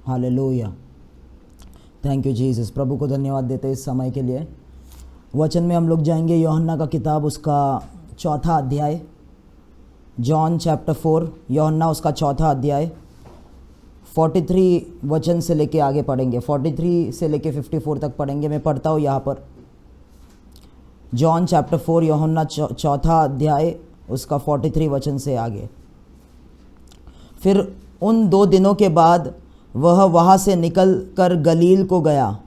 Hallelujah, thank you Jesus. प्रभु को धन्यवाद देते इस समय के लिए। वचन में हम लोग जाएंगे यूहन्ना का किताब, उसका 4 अध्याय, जॉन चैप्टर 4, यूहन्ना उसका 4 अध्याय 43 वचन से लेके आगे पढ़ेंगे, 43 से लेके 54 तक पढ़ेंगे। मैं पढ़ता हूँ यहाँ पर, जॉन चैप्टर 4, यूहन्ना 4 अध्याय उसका 43 वचन से आगे। फिर उन 2 दिनों के बाद वह वहाँ से निकल कर गलील को गया,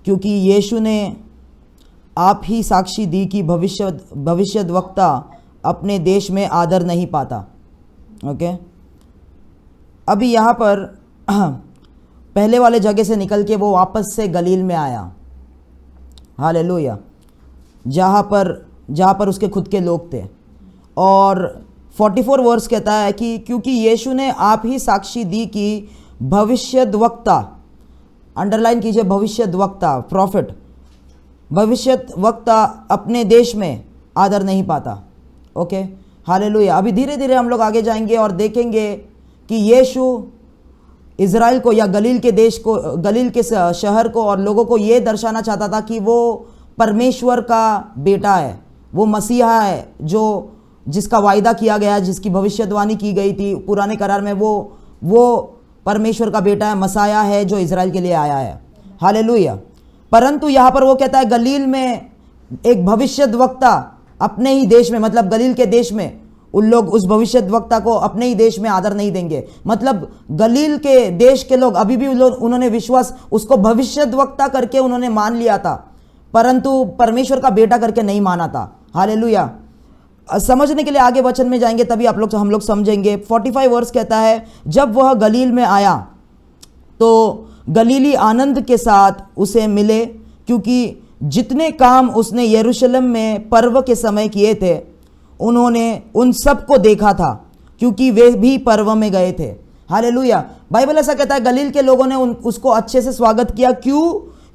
क्योंकि यीशु ने आप ही साक्षी दी कि भविष्यद्वक्ता अपने देश में आदर नहीं पाता। ओके, अभी यहाँ पर पहले वाले जगह से निकल के वो वापस से गलील में आया। हालेलुया, जहाँ पर उसके खुद के लोग थे। और 44 वर्स कहता है कि क्योंकि यीशु ने आप ही साक्षी दी कि भविष्यद्वक्ता, अंडरलाइन कीजिए, भविष्यद्वक्ता, प्रॉफिट, भविष्यद्वक्ता अपने देश में आदर नहीं पाता। Okay, hallelujah. अभी धीरे धीरे हम लोग आगे जाएंगे और देखेंगे कि यीशु इज़राइल को या गलील के देश को, गलील के शहर को और लोगों को ये दर्शाना चाहता था कि वो परमेश्वर का बेटा है, वो मसीहा है, जिसका वायदा किया गया, जिसकी भविष्यवाणी की गई थी पुराने करार में। वो परमेश्वर का बेटा है, मसाया है, जो इज़राइल के लिए आया है। हालेलुया। परंतु यहाँ पर वो कहता है गलील में एक भविष्यद्वक्ता अपने ही देश में, मतलब गलील के देश में, उन लोग उस भविष्यद्वक्ता को अपने ही देश में आदर नहीं देंगे। मतलब गलील के देश के लोग अभी भी उन्होंने विश्वास, उसको भविष्यद्वक्ता करके उन्होंने मान लिया था, परंतु परमेश्वर का बेटा करके नहीं माना था। हालेलुया। समझने के लिए आगे वचन में जाएंगे, तभी हम लोग समझेंगे। 45 वर्स कहता है, जब वह गलील में आया तो गलीली आनंद के साथ उसे मिले, क्योंकि जितने काम उसने यरूशलेम में पर्व के समय किए थे उन्होंने उन सबको देखा था, क्योंकि वे भी पर्व में गए थे। हालेलुया। बाइबल ऐसा कहता है गलील के लोगों ने उसको अच्छे से स्वागत किया।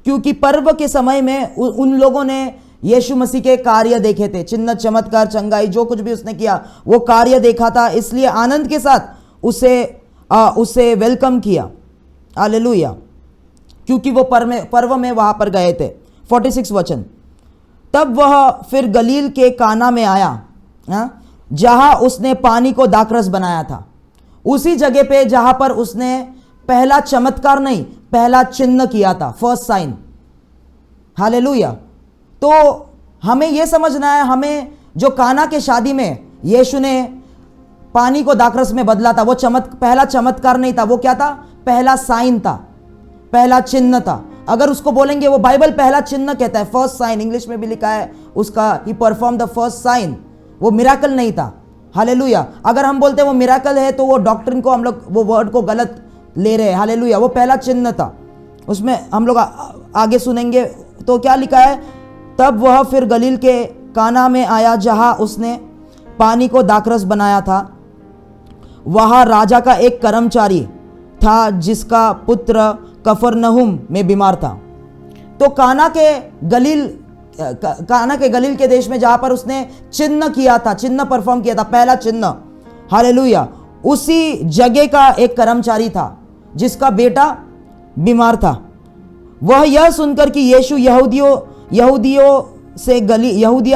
क्योंकि पर्व के समय में उन लोगों ने यीशु मसीह के कार्य देखे थे, चिन्ह चमत्कार चंगाई, जो कुछ भी उसने किया वो कार्य देखा था, इसलिए आनंद के साथ उसे वेलकम किया। हालेलुया, क्योंकि वो पर्व में वहां पर गए थे। 46 वचन, तब वह फिर गलील के काना में आया, जहां उसने पानी को दाखरस बनाया था, उसी जगह पे जहां पर उसने पहला चमत्कार नहीं, पहला चिन्ह किया था, फर्स्ट साइन। हालेलुया। तो हमें यह समझना है, हमें जो काना के शादी में यीशु ने पानी को दाखरस में बदला था, वो पहला चमत्कार नहीं था, वो क्या था? पहला साइन था, पहला चिन्ह था। अगर उसको बोलेंगे, वो बाइबल पहला चिन्ह कहता है, फर्स्ट साइन, इंग्लिश में भी लिखा है उसका, ही परफॉर्म द फर्स्ट साइन। वो मिराकल नहीं था। हालेलुया। अगर हम बोलते हैं वो मिराकल है तो वो डॉक्ट्रिन को, हम लोग वो वर्ड को गलत ले रहे हैं। हालेलुया। वो पहला चिन्ह था। उसमें हम लोग आगे सुनेंगे तो क्या लिखा है, तब वह फिर गलील के काना में आया जहां उसने पानी को दाखरस बनाया था। वहां राजा का एक कर्मचारी था जिसका पुत्र कफरनहुम में बीमार था। तो काना के गलील के देश में जहां पर उसने चिन्ह किया था, चिन्ह परफॉर्म किया था, पहला चिन्ह, हालेलुया, उसी जगह का एक कर्मचारी था जिसका बेटा बीमार था। वह यह सुनकर कि यीशु यहूदिया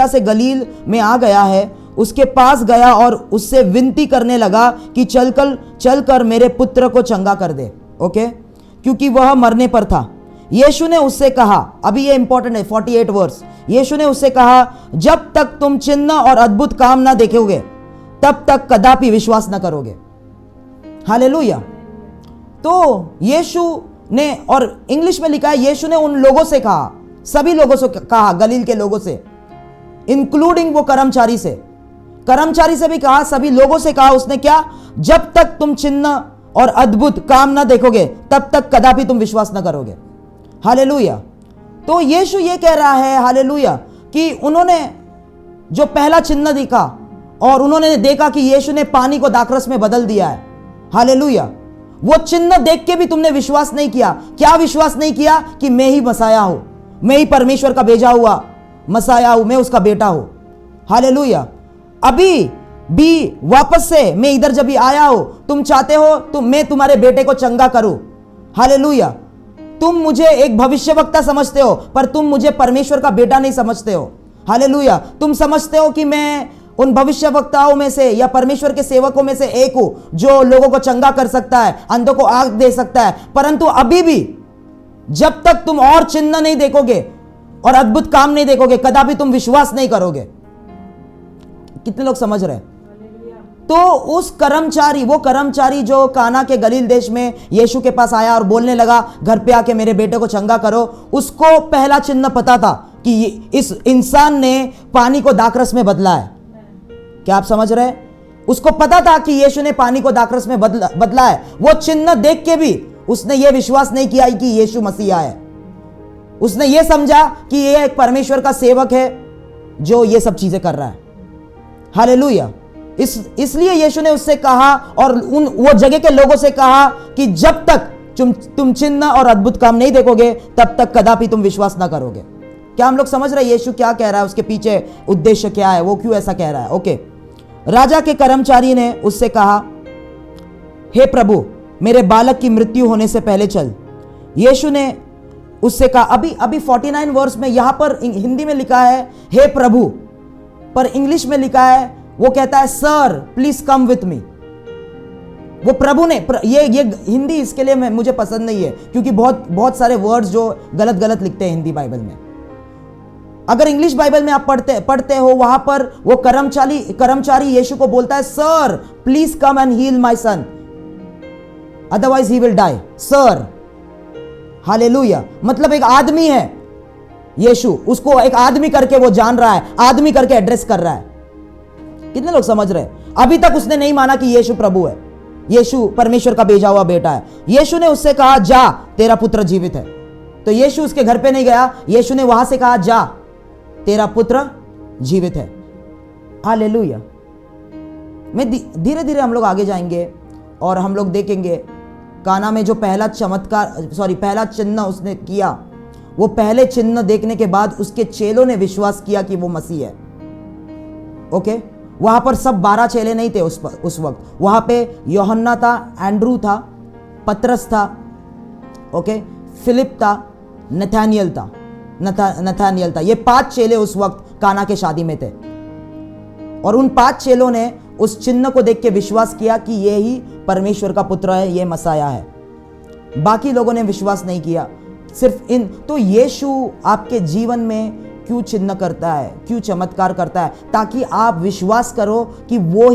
से गलील में आ गया है, उसके पास गया और उससे विनती करने लगा कि चलकर मेरे पुत्र को चंगा कर दे। ओके, क्योंकि वह मरने पर था। यीशु ने उससे कहा, अभी ये इंपॉर्टेंट है, 48 वर्स, यीशु ने उससे कहा, जब तक तुम चिन्ह और अद्भुत काम ना देखोगे तब तक कदापि विश्वास न करोगे। हालेलुया। तो यीशु ने, और इंग्लिश में लिखा है, यीशु ने उन लोगों से कहा, सभी लोगों से कहा, गलील के लोगों से, इंक्लूडिंग वो कर्मचारी से भी कहा, सभी लोगों से कहा उसने, क्या? जब तक तुम चिन्ह और अद्भुत काम ना देखोगे तब तक कदापि तुम विश्वास ना करोगे। हालेलुया। तो यीशु ये कह रहा है, हालेलुया, कि उन्होंने जो पहला चिन्ह दिखा और उन्होंने देखा कि यीशु ने पानी को दाखरस में बदल दिया है। हालेलुया। वो चिन्ह देख के भी तुमने विश्वास नहीं किया। क्या विश्वास नहीं किया? कि मैं ही मसाया हूं, मैं ही परमेश्वर का भेजा हुआ मसाया हूं, मैं उसका बेटा हूं। हालेलुया। अभी भी वापस से मैं इधर जब भी आया हूं, तुम चाहते हो तो मैं तुम्हारे बेटे को चंगा करूं। हालेलुया। तुम मुझे एक भविष्यवक्ता समझते हो, पर तुम मुझे परमेश्वर का बेटा नहीं समझते हो। हालेलुया। तुम समझते हो कि मैं उन भविष्यवक्ताओं में से या परमेश्वर के सेवकों में से एक हूं, जो लोगों को चंगा कर सकता है, अंधों को आंख दे सकता है। परंतु अभी भी जब तक तुम और चिन्ह नहीं देखोगे और अद्भुत काम नहीं देखोगे, कदापि तुम विश्वास नहीं करोगे। कितने लोग समझ रहे हैं? तो उस कर्मचारी, वो कर्मचारी जो काना के गलील देश में यीशु के पास आया और बोलने लगा, घर पे आके मेरे बेटे को चंगा करो, उसको पहला चिन्ह पता था कि इस इंसान ने पानी को दाखरस में बदला है। क्या आप समझ रहे हैं? उसको पता था कि यीशु ने पानी को दाखरस में बदला है। वो चिन्ह देख के भी उसने ये विश्वास नहीं किया कि यीशु मसीहा है। उसने ये समझा कि ये एक परमेश्वर का सेवक है जो ये सब चीजें कर रहा है। हालेलुया। इसलिए यीशु ने उससे कहा और वो जगह के लोगों से कहा कि जब तक तुम चिन्ह और अद्भुत काम नहीं देखोगे, तब तक कदापि तुम विश्वास ना करोगे। क्या हम लोग समझ रहे हैं यीशु क्या कह रहा है? उसके पीछे उद्देश्य क्या है? वो क्यों ऐसा कह रहा है? ओके। राजा के कर्मचारी ने उससे कहा, हे प्रभु, मेरे बालक की मृत्यु होने से पहले चल। यीशु ने उससे कहा, अभी 49 वर्स में यहां पर हिंदी में लिखा है हे प्रभु, पर इंग्लिश में लिखा है, वो कहता है sir please come with me. वो प्रभु ने ये हिंदी इसके लिए मुझे पसंद नहीं है, क्योंकि बहुत सारे वर्ड्स जो गलत लिखते हैं हिंदी बाइबल में। अगर इंग्लिश बाइबल में आप पढ़ते हो, वहां पर वो कर्मचारी यीशु को बोलता है, sir please come and heal my son, otherwise he will die. Sir, hallelujah. मतलब एक आदमी है यीशु, उसको एक आदमी करके वो जान रहा है, आदमी करके एड्रेस कर रहा है। कितने लोग समझ रहे हैं? अभी तक उसने नहीं माना कि यीशु प्रभु है, यीशु परमेश्वर का भेजा हुआ बेटा है। यीशु ने उससे कहा, जा तेरा पुत्र जीवित है। तो यीशु उसके घर पे नहीं गया, यीशु ने वहां से कहा, जा तेरा पुत्र जीवित है। हालेलुया। मैं धीरे धीरे हम लोग आगे जाएंगे और हम लोग देखेंगे काना में जो पहला चिन्ह उसने किया, वो पहले चिन्ह देखने के बाद उसके चेलों ने विश्वास किया कि वो मसीह है। ओके। वहां पर सब 12 चेले नहीं थे उस वक्त। वहां पे यूहन्ना था, एंड्रू था, पतरस था, ओके, फिलिप था, नथानियल था। ये 5 चेले उस वक्त काना के शादी में थे, और उन 5 चेलों ने उस चिन्ह को देख के विश्वास किया कि ये ही परमेश्वर का पुत्र है, ये मसाया है। बाकी लोगों ने विश्वास नहीं किया, सिर्फ तो यीशु आपके जीवन में क्यों चिन्ह करता है, क्यों चमत्कार करता है? ताकि आप विश्वास करो कि वो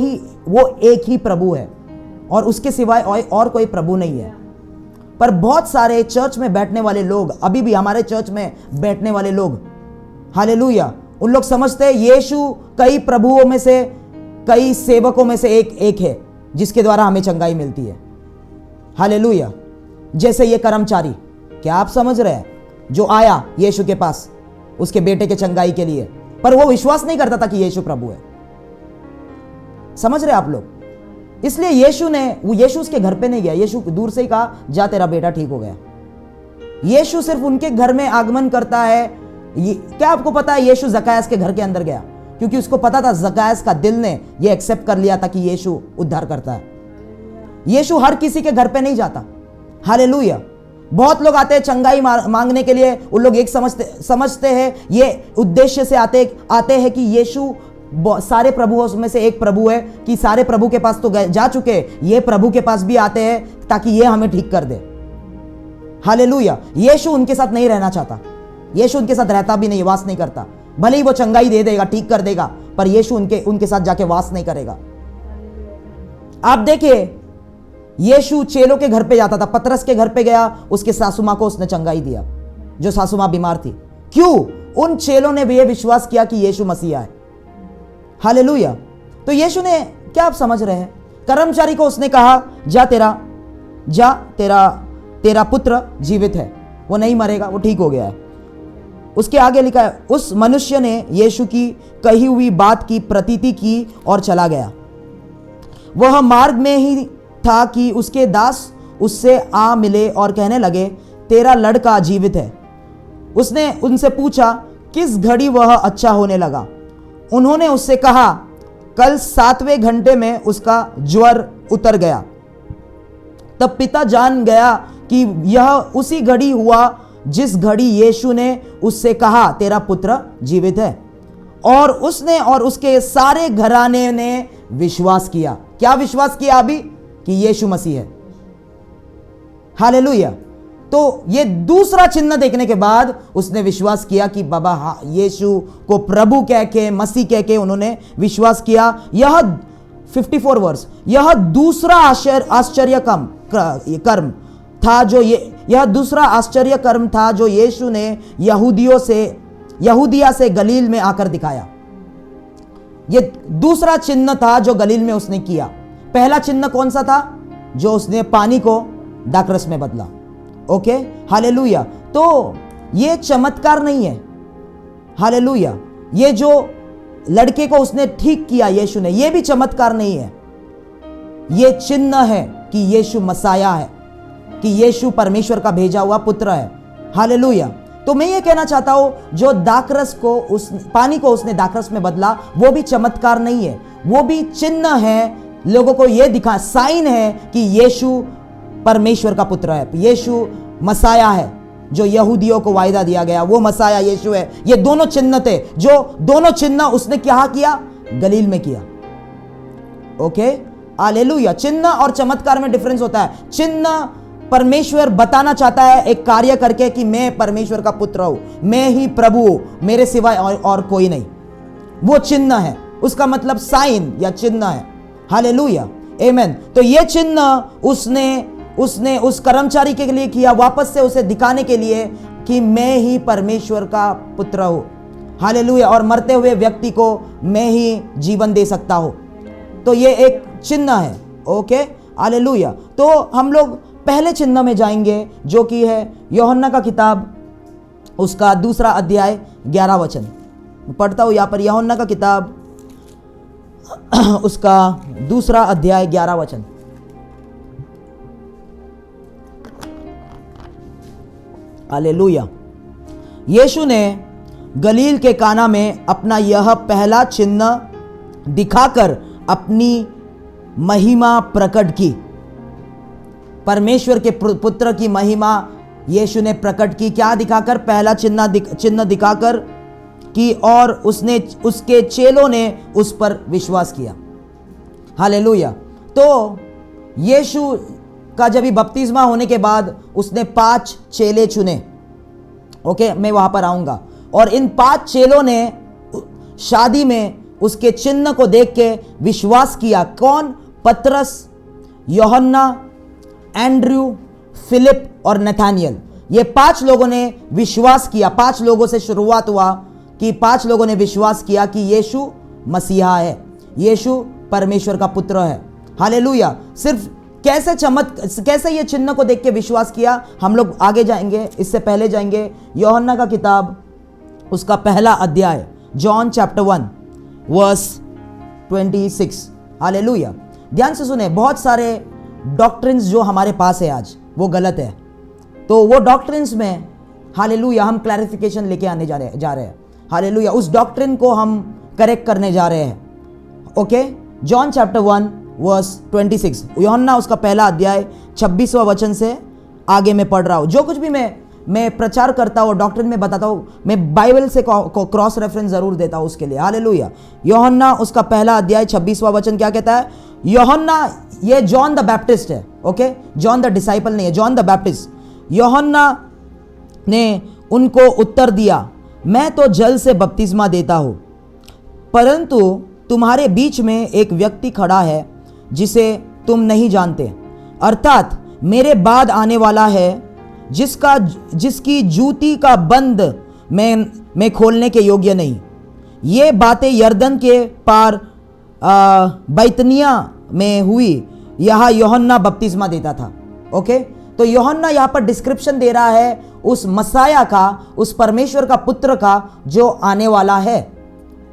एक ही प्रभु है और उसके सिवाय और कोई प्रभु नहीं है। पर बहुत सारे चर्च में बैठने वाले लोग, अभी भी हमारे चर्च में बैठने वाले लोग, हालेलुया, उन लोग समझते हैं यीशु कई प्रभुओं में से, कई सेवकों में से एक है जिसके द्वारा हमें चंगाई मिलती है। हालेलुया। जैसे ये कर्मचारी, क्या आप समझ रहे हैं, जो आया यीशु के पास उसके बेटे के चंगाई के लिए, पर वो विश्वास नहीं करता था कि यीशु प्रभु है। समझ रहे आप लोग? इसलिए यीशु उसके घर पे नहीं गया, यीशु दूर से ही कहा, जा तेरा बेटा ठीक हो गया। यीशु सिर्फ उनके घर में आगमन करता है। क्या आपको पता है यीशु जकायस के घर के अंदर गया? क्योंकि उसको पता था, जकायस का दिल ने यह एक्सेप्ट कर लिया था कि यीशु उद्धार करता है। यीशु हर किसी के घर पे नहीं जाता। हालेलुया। बहुत लोग आते हैं चंगाई मांगने के लिए, उन लोग एक समझते हैं, ये उद्देश्य से आते हैं कि यीशु सारे प्रभुओं में से एक प्रभु है, कि सारे प्रभु के पास तो जा चुके, ये प्रभु के पास भी आते हैं ताकि ये हमें ठीक कर दे। हालेलुया। यीशु उनके साथ नहीं रहना चाहता, यीशु उनके साथ रहता भी नहीं, वास नहीं करता। भले ही वो चंगाई दे देगा, ठीक कर देगा, पर यीशु उनके साथ जाके वास नहीं करेगा। आप देखिए, यीशु चेलों के घर पे जाता था। पतरस के घर पे गया, उसके सासू मां को उसने चंगाई दिया, जो सासू मां बीमार थी। क्यों? उन चेलों ने भी यह विश्वास किया कि यीशु मसीहा है। हालेलुया। तो यीशु ने, क्या आप समझ रहे हैं, कर्मचारी को उसने कहा, जा तेरा पुत्र जीवित है, वो नहीं मरेगा, वो ठीक हो गया है। उसके आगे लिखा है, उस मनुष्य ने यीशु की कही हुई बात की प्रतीति की और चला गया। वह मार्ग में ही था कि उसके दास उससे आ मिले और कहने लगे, तेरा लड़का जीवित है। उसने उनसे पूछा, किस घड़ी वह अच्छा होने लगा? उन्होंने उससे कहा, कल 7वें घंटे में उसका ज्वर उतर गया। तब पिता जान गया कि यह उसी घड़ी हुआ जिस घड़ी यीशु ने उससे कहा, तेरा पुत्र जीवित है। और उसने और उसके सारे घराने ने विश्वास किया। क्या विश्वास किया अभी? कि यीशु मसीह है। हालेलुया। तो ये दूसरा चिन्ह देखने के बाद उसने विश्वास किया कि बाबा हाँ, यीशु को प्रभु कह के, मसीह कह के उन्होंने विश्वास किया। यह 54 वर्ष, यह दूसरा आश्चर्य कर्म था जो यह दूसरा आश्चर्य कर्म था जो यीशु ने यहूदिया से गलील में आकर दिखाया। यह दूसरा चिन्ह था जो गलील में उसने किया। पहला चिन्ह कौन सा था? जो उसने पानी को दाखरस में बदला। Okay, hallelujah. तो ये चमत्कार नहीं है। हालेलुया। ये जो लड़के को उसने ठीक किया यीशु ने, ये भी चमत्कार नहीं है। ये चिन्ह है कि यीशु मसाया है, कि यीशु परमेश्वर का भेजा हुआ पुत्र है। हालेलुया। तो मैं ये कहना चाहता हूं, जो दाखरस को पानी को उसने दाखरस में बदला, वो भी चमत्कार नहीं है, वो भी चिन्ह है। लोगों को ये दिखा, साइन है कि यीशु परमेश्वर का पुत्र है, यीशु मसाया है, जो यहूदियों को वायदा दिया गया वो मसाया यीशु है। ये दोनों चिन्ह थे, जो दोनों चिन्ह उसने क्या किया? गलील में किया। Okay, hallelujah. चिन्ह और चमत्कार में डिफरेंस होता है। चिन्ह परमेश्वर बताना चाहता है एक कार्य करके कि मैं परमेश्वर का पुत्र हूं, मैं ही प्रभु हूं, मेरे सिवाय और कोई नहीं। वो चिन्ह है, उसका मतलब साइन या चिन्ह है। हालेलुया, आमेन। तो ये चिन्ह उसने उस कर्मचारी के लिए किया, वापस से उसे दिखाने के लिए कि मैं ही परमेश्वर का पुत्र हूं। हालेलुया। और मरते हुए व्यक्ति को मैं ही जीवन दे सकता हूं। तो ये एक चिन्ह है। Okay, hallelujah. तो हम लोग पहले चिन्ह में जाएंगे, जो कि है यूहन्ना का किताब, उसका 2 अध्याय 11 वचन। पढ़ता हूं यहां पर, यूहन्ना का किताब उसका 2 अध्याय 11 वचन। हालेलुया। यीशु ने गलील के काना में अपना यह पहला चिन्ह दिखाकर अपनी महिमा प्रकट की। परमेश्वर के पुत्र की महिमा यीशु ने प्रकट की। क्या दिखाकर? पहला चिन्ह दिखाकर की, और उसके चेलों ने उस पर विश्वास किया। हालेलुया। तो यीशु का जब बपतिस्मा होने के बाद उसने 5 चेले चुने। ओके, मैं वहां पर आऊंगा। और इन 5 चेलों ने शादी में उसके चिन्ह को देख के विश्वास किया। कौन? पतरस, यूहन्ना, एंड्रयू, फिलिप और नथानियल। ये 5 लोगों ने विश्वास किया। 5 लोगों से शुरुआत हुआ कि 5 लोगों ने विश्वास किया कि यीशु मसीहा है, यीशु परमेश्वर का पुत्र है। हालेलुया। सिर्फ कैसे ये चिन्ह को देख के विश्वास किया, हम लोग आगे जाएंगे। इससे पहले जाएंगे यूहन्ना का किताब, उसका पहला अध्याय, जॉन चैप्टर 1 वर्स 26। हालेलुया। ध्यान से सुने, बहुत सारे डॉक्ट्रिन्स जो हमारे पास है आज, वो गलत है। तो वो डॉक्ट्रिन्स में, हालेलुया, हम क्लैरिफिकेशन लेके आने जा रहे हैं। हालेलुया। उस डॉक्ट्रिन को हम करेक्ट करने जा रहे हैं। ओके, जॉन चैप्टर 1 वर्स 26, यूहन्ना उसका पहला अध्याय 26वां वचन से आगे मैं पढ़ रहा हूं। जो कुछ भी मैं प्रचार करता हूं, डॉक्ट्रिन में बताता हूं, मैं बाइबल से क्रॉस रेफरेंस जरूर देता हूं उसके लिए। हालेलुया। यूहन्ना उसका पहला अध्याय 26वां वचन क्या कहता है? यूहन्ना, ये जॉन द बैप्टिस्ट है। ओके, जॉन द डिसाइपल नहीं है, जॉन द बैप्टिस्ट। यूहन्ना ने उनको उत्तर दिया, मैं तो जल से बपतिस्मा देता हूं, परंतु तुम्हारे बीच में एक व्यक्ति खड़ा है जिसे तुम नहीं जानते, अर्थात मेरे बाद आने वाला है, जिसकी जूती का बंद मैं खोलने के योग्य नहीं। ये बातें यरदन के पार बैतनिया में हुई। यहाँ यूहन्ना बपतिस्मा देता था। ओके, तो यूहन्ना यहाँ पर डिस्क्रिप्शन दे रहा है उस मसाया का, उस परमेश्वर का पुत्र का जो आने वाला है।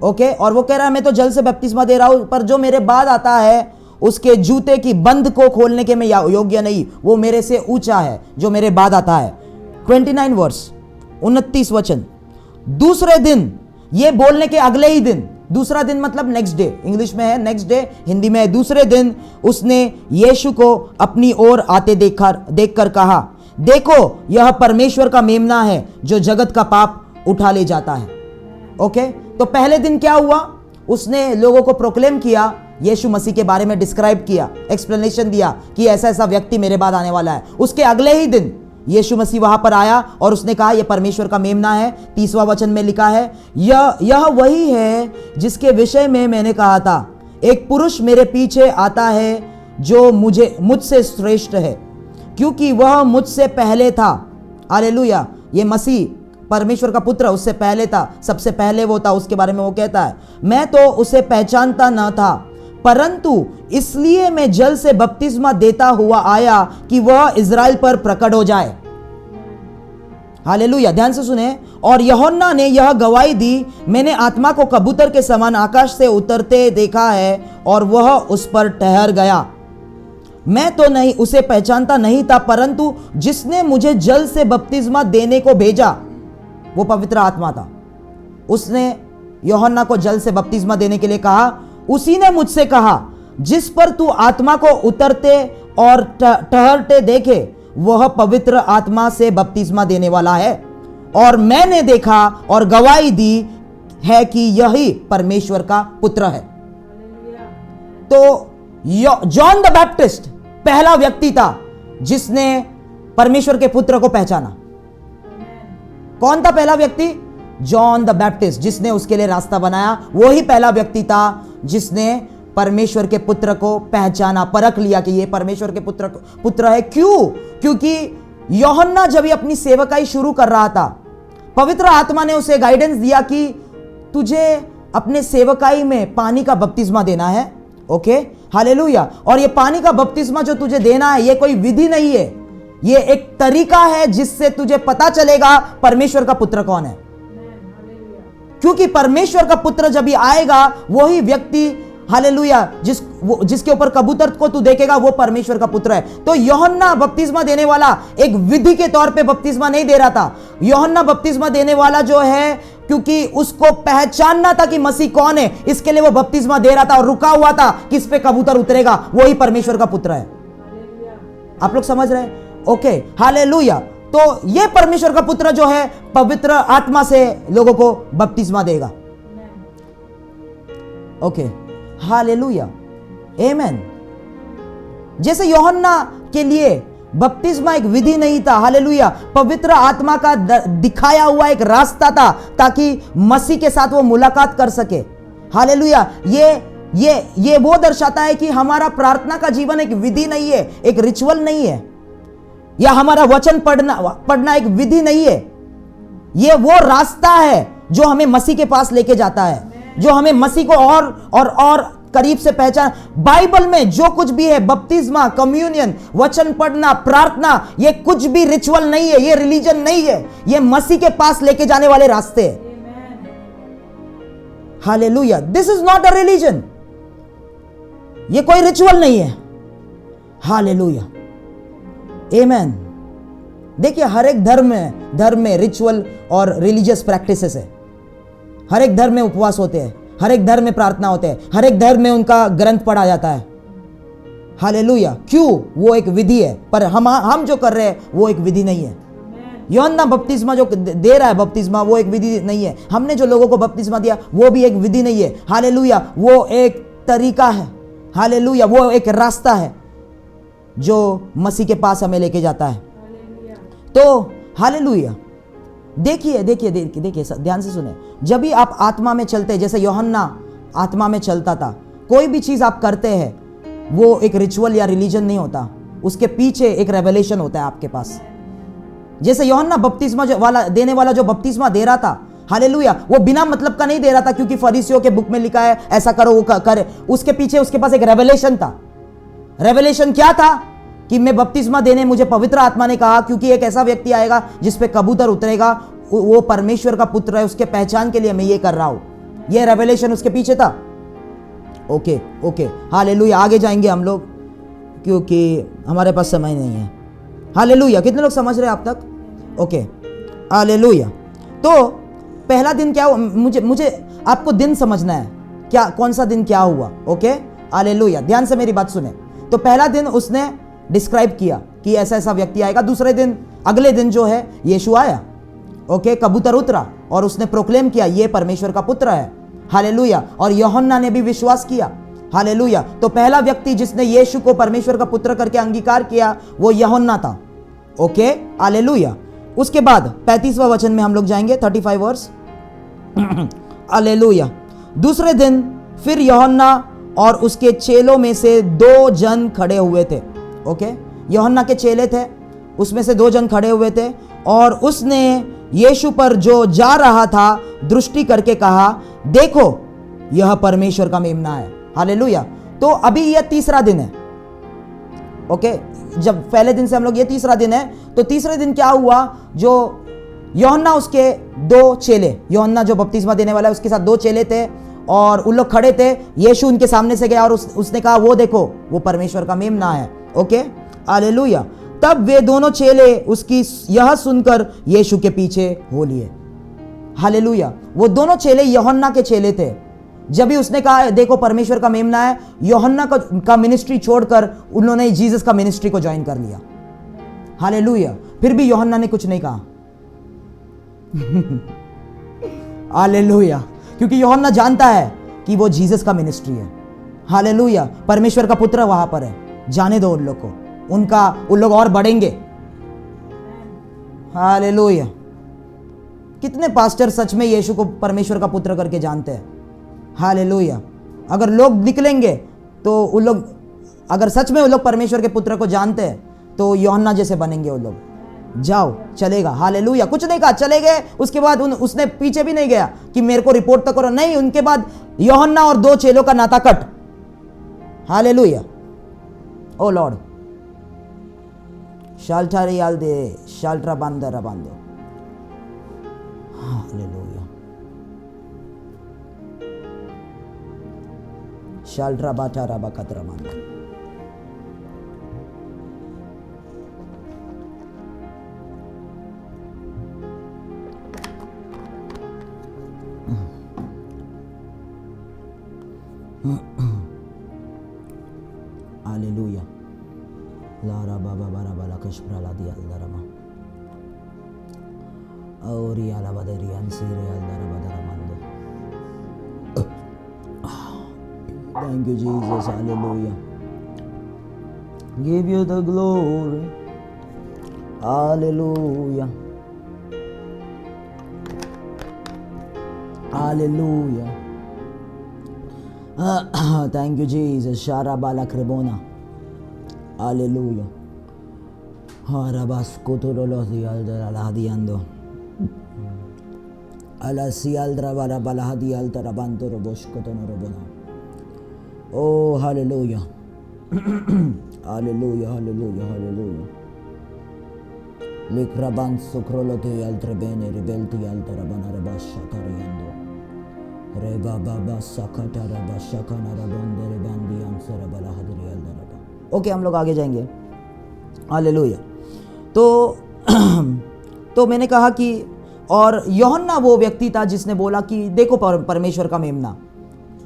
ओके, और वो कह रहा है मैं तो जल से बपतिस्मा दे रहा हूं, पर जो मेरे बाद आता है उसके जूते की बंद को खोलने के मैं योग्य नहीं, वो मेरे से ऊंचा है जो मेरे बाद आता है। 29 वर्स 29 वचन। दूसरे दिन, ये बोलने के अगले ही दिन, दूसरा दिन मतलब नेक्स्ट डे, इंग्लिश में है नेक्स्ट डे, हिंदी में है दूसरे दिन, उसने यीशु को अपनी ओर आते देखकर कहा, देखो यह परमेश्वर का मेमना है जो जगत का पाप उठा ले जाता है। ओके, तो पहले दिन क्या हुआ, उसने लोगों को प्रोक्लेम किया, यीशु मसीह के बारे में डिस्क्राइब किया, एक्सप्लेनेशन दिया कि ऐसा ऐसा व्यक्ति मेरे बाद आने वाला है। उसके अगले ही दिन यीशु मसीह वहां पर आया और उसने कहा यह परमेश्वर का मेमना है। 30वां वचन में लिखा है, यह वही है जिसके विषय में मैंने कहा था, एक पुरुष मेरे पीछे आता है जो मुझसे श्रेष्ठ है, क्योंकि वह मुझसे पहले था। हालेलुया, ये मसीह परमेश्वर का पुत्र उससे पहले था, सबसे पहले वो था। उसके बारे में वो कहता है, मैं तो उसे पहचानता न था, परंतु इसलिए मैं जल से बपतिस्मा देता हुआ आया कि वह इज़राइल पर प्रकट हो जाए। हालेलुया, ध्यान से सुने। और यूहन्ना ने यह गवाही दी, मैंने आत्मा को कबूतर के समान आकाश से उतरते देखा है और वह उस पर ठहर गया। मैं तो नहीं उसे पहचानता नहीं था, परंतु जिसने मुझे जल से बपतिस्मा देने को भेजा वो पवित्र आत्मा था। उसने यूहन्ना को जल से बपतिस्मा देने के लिए कहा। उसी ने मुझसे कहा, जिस पर तू आत्मा को उतरते और ठहरते देखे वह पवित्र आत्मा से बपतिस्मा देने वाला है। और मैंने देखा और गवाही दी है कि यही परमेश्वर का पुत्र है। तो जॉन द बैप्टिस्ट पहला व्यक्ति था जिसने परमेश्वर के पुत्र को पहचाना। कौन था पहला व्यक्ति? जॉन द बैप्टिस्ट, जिसने उसके लिए रास्ता बनाया। वो ही पहला व्यक्ति था जिसने परमेश्वर के पुत्र को पहचाना, परख लिया कि ये परमेश्वर के पुत्र है। क्यों? क्योंकि यूहन्ना जब ये अपनी सेवकाई शुरू कर रहा था, पवित्र आत्मा ने उसे गाइडेंस दिया कि तुझे अपने सेवकाई में पानी का बपतिस्मा देना है। Okay, hallelujah. और ये पानी का बपतिस्मा जो तुझे देना है, ये कोई विधि नहीं है, ये एक तरीका है जिससे तुझे पता चलेगा परमेश्वर का पुत्र कौन है। क्योंकि परमेश्वर का पुत्र जब भी आएगा, वही व्यक्ति, हालेलुया, जिसके ऊपर कबूतर को तू देखेगा वो परमेश्वर का पुत्र है। तो यूहन्ना बपतिस्मा देने वाला एक विधि के तौर पे बपतिस्मा नहीं दे रहा था। यूहन्ना बपतिस्मा देने वाला जो है, क्योंकि उसको पहचानना था कि मसीह कौन है, इसके लिए वो बपतिस्मा दे रहा था और रुका हुआ था किस पे कबूतर उतरेगा, वही परमेश्वर का पुत्र है। आप लोग समझ रहे हैं? Okay, hallelujah. तो ये परमेश्वर का पुत्र जो है पवित्र आत्मा से लोगों को बपतिस्मा देगा। ओके, हालेलुया, आमेन। जैसे यूहन्ना के लिए बपतिस्मा एक विधि नहीं था, हालेलुया, पवित्र आत्मा का दिखाया हुआ एक रास्ता था ताकि मसीह के साथ वो मुलाकात कर सके। हालेलुया, ये वो दर्शाता है कि हमारा प्रार्थना का जीवन एक विधि नहीं है, एक रिचुअल नहीं है, या हमारा वचन पढ़ना एक विधि नहीं है। ये वो रास्ता है जो हमें मसीह के पास लेके जाता है, जो हमें मसीह को और करीब से पहचान। बाइबल में जो कुछ भी है, बपतिस्मा, कम्युनियन, वचन पढ़ना, प्रार्थना, ये कुछ भी रिचुअल नहीं है, ये रिलीजन नहीं है, ये मसीह के पास लेके जाने वाले रास्ते हैं। Hallelujah, this is not a religion, ये कोई रिचुअल नहीं है। हालेलुया, आमेन। देखिए, हर एक धर्म में रिचुअल और रिलीजियस प्रैक्टिसेस है। हर एक धर्म में उपवास होते हैं, हर एक धर्म में प्रार्थना होते हैं, हर एक धर्म में उनका ग्रंथ पढ़ा जाता है। हालेलुया, क्यों? वो एक विधि है, पर हम जो कर रहे हैं वो एक विधि नहीं है। यूहन्ना बपतिस्मा जो दे रहा है बपतिस्मा, वो एक विधि नहीं है। हमने जो लोगों को बपतिस्मा दिया वो भी एक विधि नहीं है। हालेलुया, वो एक तरीका है। हालेलुया, वो एक रास्ता है जो मसीह के पास हमें लेके जाता है। तो हालेलुया, देखिए ध्यान से सुने। जब भी आप आत्मा में चलते, जैसे यूहन्ना आत्मा में चलता था, कोई भी चीज आप करते हैं वो एक रिचुअल या रिलीजन नहीं होता, उसके पीछे एक रेवलेशन होता है आपके पास। जैसे यूहन्ना बपतिस्मा देने वाला जो बपतिस्मा दे रहा था, हालेलुया, वो बिना मतलब का नहीं दे रहा था क्योंकि फरीसियों के बुक में लिखा है ऐसा करो वो करे। उसके पीछे उसके पास एक रेवलेशन था। रेवलेशन क्या था? कि मैं बपतिस्मा देने, मुझे पवित्र आत्मा ने कहा क्योंकि एक ऐसा व्यक्ति आएगा जिस पे कबूतर उतरेगा, वो परमेश्वर का पुत्र है, उसके पहचान के लिए मैं ये कर रहा हूं। ये रेवलेशन उसके पीछे था। Okay, hallelujah. आगे जाएंगे हम लोग क्योंकि हमारे पास समय नहीं है। हालेलुया, कितने लोग समझ रहे हैं आप तक? Okay, hallelujah. तो पहला दिन क्या हुआ? मुझे आपको दिन समझना है, क्या कौन सा दिन क्या हुआ। ओके, हालेलुया, ध्यान से मेरी बात सुने। तो पहला दिन उसने डिस्क्राइब किया कि ऐसा ऐसा व्यक्ति आएगा। दूसरे दिन, अगले दिन जो है यीशु आया, ओके, कबूतर उतरा और उसने प्रोक्लेम किया ये परमेश्वर का पुत्र है, हालेलुया। और यूहन्ना ने भी विश्वास किया, हालेलुया। तो पहला व्यक्ति जिसने यीशु को परमेश्वर का पुत्र करके अंगीकार किया वो यूहन्ना था, ओके, हालेलुया। उसके बाद 35वां वचन में हम लोग जाएंगे, 35 वर्स, हालेलुया। दूसरे दिन फिर यूहन्ना और उसके चेलों में से 2 जन खड़े हुए थे, ओके, यूहन्ना के चेले थे, उसमें से 2 जन खड़े हुए थे और उसने यीशु पर जो जा रहा था दृष्टि करके कहा, देखो यह परमेश्वर का मेमना है, हालेलुया। तो अभी यह तीसरा दिन है, ओके, जब पहले दिन से हम लोग, ये तीसरा दिन है। तो तीसरे दिन क्या हुआ, जो यूहन्ना, उसके 2 चेले, यूहन्ना जो बपतिस्मा देने वाला है उसके साथ 2 चेले थे और उन लोग खड़े थे। यीशु उनके सामने से गया और उसने कहा वो देखो वो परमेश्वर का मेमना है, ओके, हालेलुया। तब वे दोनों चेले उसकी यह सुनकर यीशु के पीछे हो लिए, हालेलुया। वो दोनों चेले यूहन्ना के चेले थे। जब भी उसने कहा देखो परमेश्वर का मेमना है, यूहन्ना का मिनिस्ट्री छोड़कर उन्होंने जीसस का मिनिस्ट्री को ज्वाइन कर लिया, हालेलुया। फिर भी यूहन्ना ने कुछ नहीं कहा, हालेलुया, क्योंकि यूहन्ना जानता है कि वो जीसस का मिनिस्ट्री है, हालेलुया। परमेश्वर का पुत्र वहां पर है, जाने दो उन लोग को, उन लोग और बढ़ेंगे, हालेलुया। कितने पास्टर सच में यीशु को परमेश्वर का पुत्र करके जानते हैं, हालेलुया। अगर लोग निकलेंगे तो उन लोग, अगर सच में उन लोग परमेश्वर के पुत्र को जानते हैं तो यूहन्ना जैसे बनेंगे वो लोग। जाओ, चलेगा, हालेलुया। कुछ नहीं कहा, चले गए। उसके बाद उसने पीछे भी नहीं गया कि मेरे को रिपोर्ट तो करो, नहीं। उनके बाद यूहन्ना और 2 चेलों का नाता कट, हालेलुया। ओ लॉर्ड, शाल्टा रियाल दे शाल्ट्रा बांदर बांदो, हालेलुया। शाल्ट्रा बाटा रबा कतरा बांदो, हालेलुया। लारा बाबा बारा बाला कशप्रा ला दिया दरमा और याला बदरी अंसीरे अल्दरा बदरा मंदो। Thank you Jesus, hallelujah. Give you the glory, hallelujah, hallelujah. Thank you Jesus, शारा बाला क्रेबोना, hallelujah. Harabas kuturolos dialdra lahadiando. Alasialdra balabalahadi altarabanto roboshkotono robona. Oh, hallelujah. Hallelujah, hallelujah, hallelujah. Likraban sukrolote altrebene ribelti altarabana rabasha tariando. Reba baba sakata rabashakana rabonde rebandi ansara balahadri aldaraba. Okay, हम लोग आगे जाएंगे, hallelujah. तो मैंने कहा कि और यूहन्ना वो व्यक्ति था जिसने बोला कि देखो परमेश्वर का मेमना,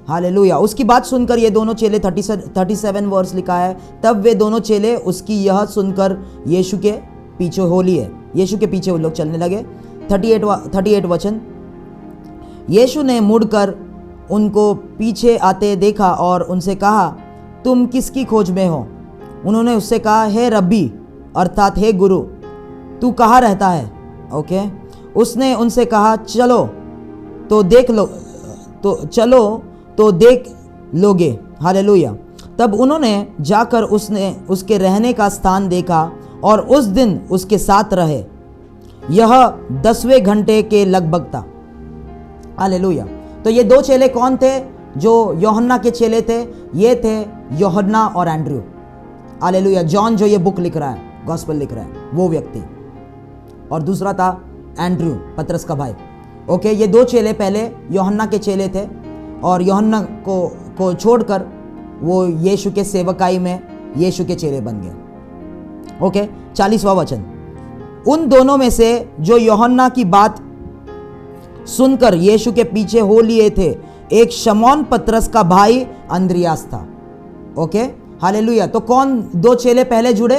हालेलुया। उसकी बात सुनकर ये दोनों चेले 37 वर्स लिखा है, तब वे दोनों चेले उसकी यह सुनकर यीशु के पीछे हो लिए, यीशु के पीछे वो लोग चलने लगे। 38 वचन, यीशु ने मुड़कर उनको पीछे आते देखा और उनसे कहा, तुम किसकी खोज में हो? उन्होंने उससे कहा, हे रब्बी, अर्थात हे गुरु, तू कहाँ रहता है? ओके। उसने उनसे कहा, चलो तो देख लोगे, हालेलुया। तब उन्होंने जाकर उसके रहने का स्थान देखा और उस दिन उसके साथ रहे। यह 10वें घंटे के लगभग था, हालेलुया। तो ये दो चेले कौन थे जो यूहन्ना के चेले थे? ये थे यूहन्ना और एंड्रयू, हालेलुया। जॉन जो ये बुक लिख रहा है, गॉस्पेल लिख रहा है, वो व्यक्ति, और दूसरा था एंड्रयू, पतरस का भाई। ओके, ये दो चेले पहले यूहन्ना के चेले थे और यूहन्ना को छोड़कर वो यीशु के सेवकाई में यीशु के चेले बन गए। ओके, 40वां वचन, उन दोनों में से जो यूहन्ना की बात सुनकर यीशु के पीछे हो लिए थे, एक शमौन पतरस का भाई अंद्रियास था। Okay, hallelujah. तो कौन दो चेले पहले जुड़े?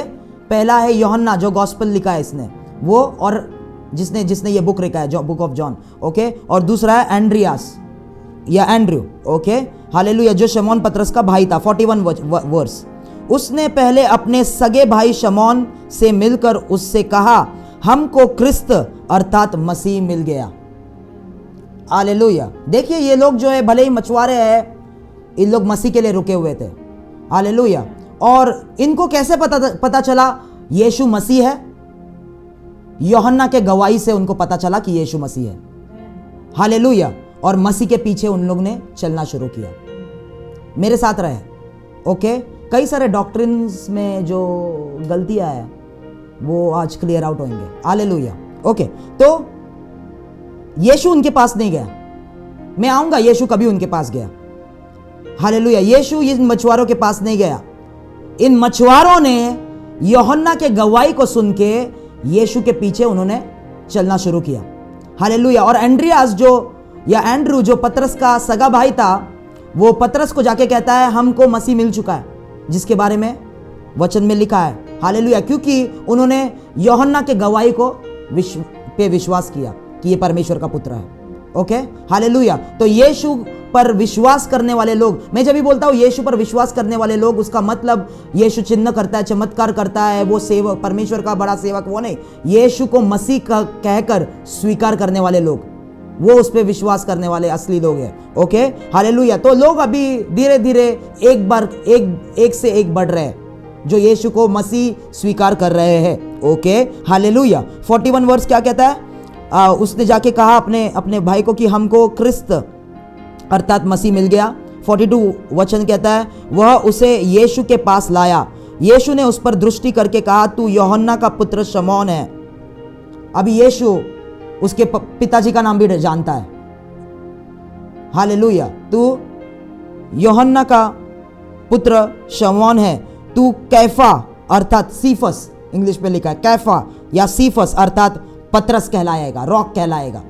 पहला है यूहन्ना जो गॉस्पेल लिखा है इसने, वो, और जिसने ये बुक लिखा है जो बुक ऑफ जॉन, ओके। और दूसरा है एंड्रियास या एंड्रयू, ओके, हालेलुया, जो शमौन पतरस का भाई था। 41 वर्स। उसने पहले अपने सगे भाई शमौन से मिलकर उससे कहा, हमको क्रिस्त अर्थात मसीह मिल गया। हालेलुया। देखिए ये लोग जो है भले ही मछुआरे हैं, इन लोग मसीह के लिए रुके हुए थे। हालेलुया। और इनको कैसे पता चला यीशु मसीह है? यूहन्ना के गवाही से उनको पता चला कि यीशु मसीह है। हालेलुया। और मसीह के पीछे उन लोग ने चलना शुरू किया। मेरे साथ रहे, ओके। कई सारे डॉक्ट्रिन्स में जो गलतियां हैं वो आज क्लियर आउट होंगे। Hallelujah, okay. तो यीशु उनके पास नहीं गया, मैं आऊंगा, यीशु कभी उनके पास गया। हालेलुया। यीशु इन मछुआरों के पास नहीं गया। इन मछुआरों ने यूहन्ना के गवाही को सुन के यीशु के पीछे उन्होंने चलना शुरू किया। हालेलुया। और एंड्रियास या एंड्रू जो पतरस का सगा भाई था, वो पतरस को जाके कहता है, हमको मसीह मिल चुका है, जिसके बारे में वचन में लिखा है। हालेलुया। क्योंकि उन्होंने यूहन्ना के गवाही को विश्वास किया कि ये परमेश्वर का पुत्र है। Okay, hallelujah. तो यीशु पर विश्वास करने वाले लोग, मैं जब भी बोलता हूँ यीशु पर विश्वास करने वाले लोग, उसका मतलब यीशु चिन्ह करता है, चमत्कार करता है, वो सेवक, परमेश्वर का बड़ा सेवक, वो नहीं। यीशु को मसीह का कहकर स्वीकार करने वाले लोग, वो उस पर विश्वास करने वाले असली लोग हैं। Okay, hallelujah. तो लोग अभी धीरे धीरे एक से एक बढ़ रहे हैं, जो यीशु को मसीह स्वीकार कर रहे हैं। Okay, hallelujah. 41 वर्स क्या कहता है? उसने जाके कहा अपने भाई को कि हमको क्रिस्त अर्थात मसीह मिल गया। 42 वचन कहता है, वह उसे यीशु के पास लाया। यीशु ने उस पर दृष्टि करके कहा, तू यूहन्ना का पुत्र शमौन है। अभी यीशु उसके पिताजी का नाम भी जानता है। हालेलुया। तू यूहन्ना का पुत्र शमौन है, तू कैफा अर्थात सीफस, इंग्लिश में लिखा है कैफा या सीफस अर्थात पतरस कहलाएगा, रॉक कहलाएगा।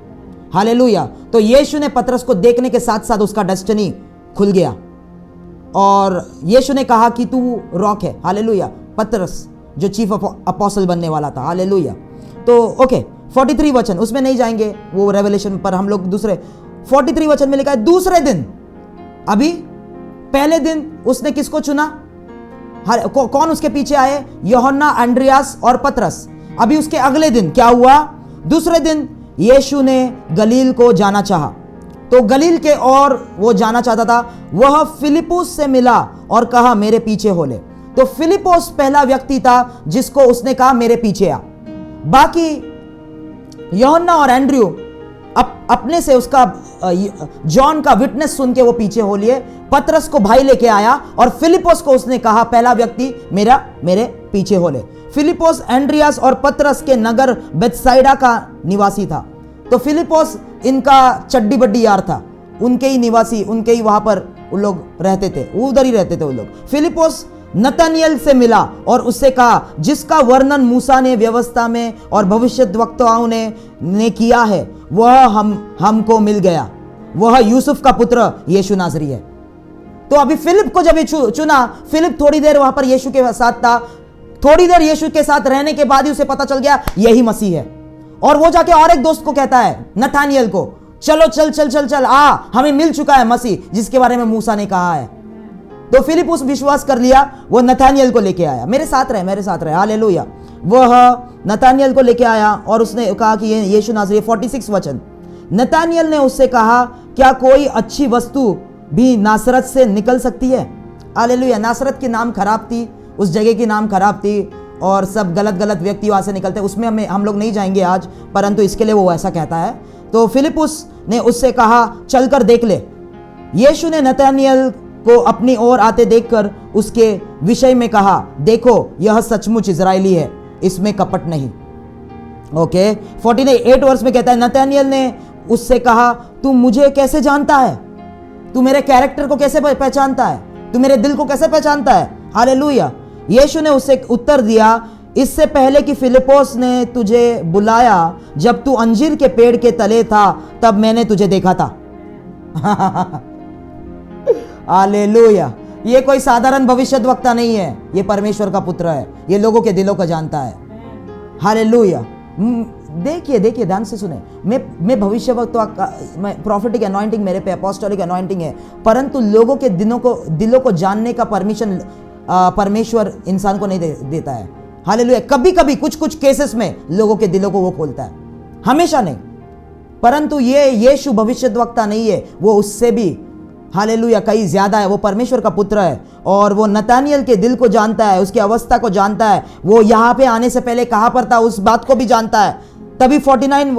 हालेलुया। तो यीशु ने पतरस को देखने के साथ साथ उसका डेस्टिनी खुल गया और यीशु ने कहा कि तू रॉक है। हालेलुया। पतरस जो चीफ अपोस्टल बनने वाला था। हालेलुया। तो ओके, 43 वचन, उसमें नहीं जाएंगे, वो रेवलेशन पर हम लोग दूसरे 43 वचन में लिखा है, दूसरे दिन, अभी पहले दिन उसने किसको चुना? कौन उसके पीछे आए? यूहन्ना, एंड्रियास और पतरस। अभी उसके अगले दिन क्या हुआ? दूसरे दिन यीशु ने गलील को जाना चाहा। तो गलील के और वो जाना चाहता था, वह फिलिप्पुस से मिला और कहा मेरे पीछे हो ले। तो फिलिप्पुस पहला व्यक्ति था जिसको उसने कहा मेरे पीछे आ। बाकी यूहन्ना और एंड्रयू अपने से उसका जॉन का विटनेस सुन के वो पीछे हो लिए। पतरस को भाई लेके आया और फिलिप्पुस को उसने कहा पहला व्यक्ति मेरे पीछे हो ले। फिलिप्पुस एंड्रियास और पतरस के नगर बेथसाइदा का निवासी था। तो फिलिप्पुस इनका चड्डी बड्डी यार था, उनके ही निवासी, उनके ही वहां पर वो लोग रहते थे, उधर ही रहते थे वो लोग। फिलिप्पुस नतनिएल से मिला और उससे कहा, जिसका वर्णन मूसा ने व्यवस्था में और भविष्यद्वक्ताओं ने किया है, वह हमको मिल गया। वह यूसुफ का पुत्र यीशु नासरी है। तो अभी फिलिप को जब चुना, फिलिप थोड़ी देर वहां पर यीशु के साथ था। थोड़ी देर यीशु के साथ रहने के बाद ही उसे पता चल गया यही मसीह है। और वो जाके और एक दोस्त को कहता है, नथानिएल को, चलो चल चल चल चल आ, हमें मिल चुका है मसीह जिसके बारे में मूसा ने कहा है। तो फिलिप उस विश्वास कर लिया, वो नथानिएल को लेके आया। मेरे साथ रहे, हालेलुया। वह नथानिएल को लेके आया और उसने कहा कि ये यीशु नासरी। 46 वचन, नथानिएल ने उससे कहा, क्या कोई अच्छी वस्तु भी नासरत से निकल सकती है? हालेलुया। नासरत की नाम खराब थी, उस जगह की नाम खराब थी और सब गलत व्यक्ति वहां से निकलते। उसमें हम लोग नहीं जाएंगे आज, परंतु इसके लिए वो ऐसा कहता है। तो फिलिप्पुस ने उससे कहा, चलकर देख ले। यीशु ने नथानिएल को अपनी ओर आते देखकर उसके विषय में कहा, देखो यह सचमुच इजरायली है, इसमें कपट नहीं। ओके, 48 वर्ष में कहता है, नथानिएल ने उससे कहा, तू मुझे कैसे जानता है? तू मेरे कैरेक्टर को कैसे पहचानता है? तू मेरे दिल को कैसे पहचानता है? हालेलुया। यीशु ने उससे उत्तर दिया, इससे पहले कि फिलिप्पुस ने तुझे बुलाया, जब तू अंजीर के पेड़ के तले था, तब मैंने तुझे देखा था। हालेलुया। ये कोई साधारण भविष्यद्वक्ता नहीं है, ये परमेश्वर का पुत्र है, ये लोगों के दिलों को जानता है। हालेलुया। देखिए देखिए, ध्यान से सुने, मैं भविष्यवक्ता का, मैं प्रॉफिटिक अनॉइंटिंग मेरे पे, अपोस्टोलिक अनॉइंटिंग है, परंतु लोगों के दिलों को जानने का परमिशन परमेश्वर इंसान को नहीं देता है। हालेलुया। कभी कभी कुछ केसेस में लोगों के दिलों को वो खोलता है, हमेशा नहीं। परंतु ये यीशु भविष्यद्वक्ता नहीं है, वो उससे भी हालेलुया कहीं ज्यादा है। वो परमेश्वर का पुत्र है और वो नतानियल के दिल को जानता है, उसकी अवस्था को जानता है। वो यहाँ पे आने से पहले कहाँ पर था उस बात को भी जानता है। तभी 49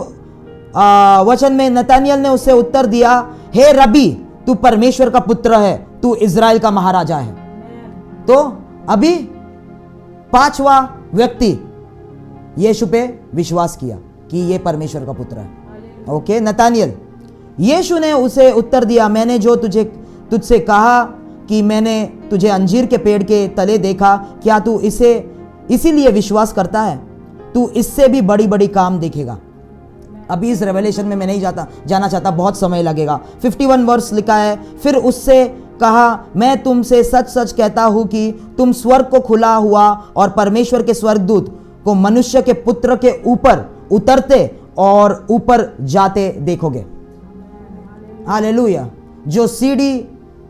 वचन में नतानियल ने उससे उत्तर दिया, हे रबी, तू परमेश्वर का पुत्र है, तू इज़राइल का महाराजा है। तो अभी 5वां व्यक्ति यीशु पे विश्वास किया कि ये परमेश्वर का पुत्र है। Okay, Nathaniel. यीशु ने उसे उत्तर दिया, मैंने जो तुझसे कहा कि मैंने तुझे अंजीर के पेड़ के तले देखा, क्या तू इसीलिए विश्वास करता है? तू इससे भी बड़ी बड़ी काम देखेगा। अभी इस रेवलेशन में मैं नहीं जाना चाहता, बहुत समय लगेगा। 51 वर्ष लिखा है, फिर उससे कहा, मैं तुमसे सच सच कहता हूं कि तुम स्वर्ग को खुला हुआ और परमेश्वर के स्वर्गदूत को मनुष्य के पुत्र के ऊपर उतरते और ऊपर जाते देखोगे। हालेलुया। जो सीढ़ी